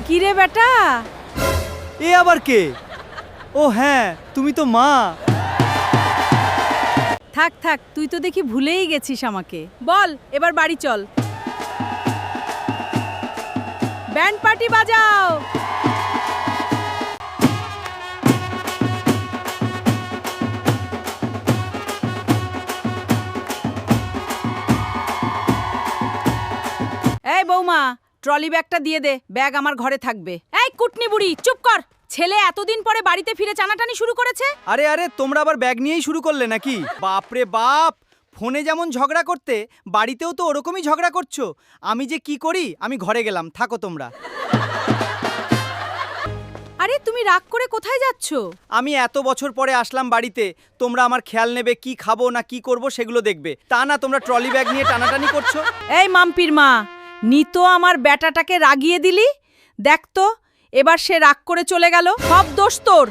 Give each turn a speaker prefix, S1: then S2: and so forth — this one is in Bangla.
S1: কি রে বেটা?
S2: এ আবার কে? ও হ্যাঁ, তুমি তো মা।
S1: থাক থাক, তুই তো দেখি ভুলেই গেছিস আমাকে। বল এবার বাড়ি চল। ব্যান্ড পার্টি বাজাও। এই বৌমা, ট্রলি ব্যাগটা দিয়ে দে, ব্যাগ আমার ঘরে থাকবে। এই কুটনি বুড়ি, চুপ কর। ছেলে এতদিন পরে বাড়িতে ফিরে টানাটানি শুরু করেছে।
S2: আরে আরে, তোমরা আবার ব্যাগ নিয়েই শুরু করলে নাকি? বাপরে বাপ, ফোনে যেমন ঝগড়া করতে বাড়িতেও তো ওরকমই ঝগড়া করছো। আমি যে কি করি, আমি ঘরে গেলাম, থাকো তোমরা।
S1: আরে তুমি রাগ করে কোথায় যাচ্ছ?
S2: আমি এত বছর পরে আসলাম বাড়িতে, তোমরা আমার খেয়াল নেবে, কি খাবো না কি করব সেগুলো দেখবে, তা না তোমরা ট্রলি ব্যাগ নিয়ে টানাটানি করছো।
S1: এই মাম্পির মা, নিতো আমার ব্যাটাটাকে রাগিয়ে দিলি। দেখ তো, এবার সে রাগ করে চলে গেল। সব দোষ তোর।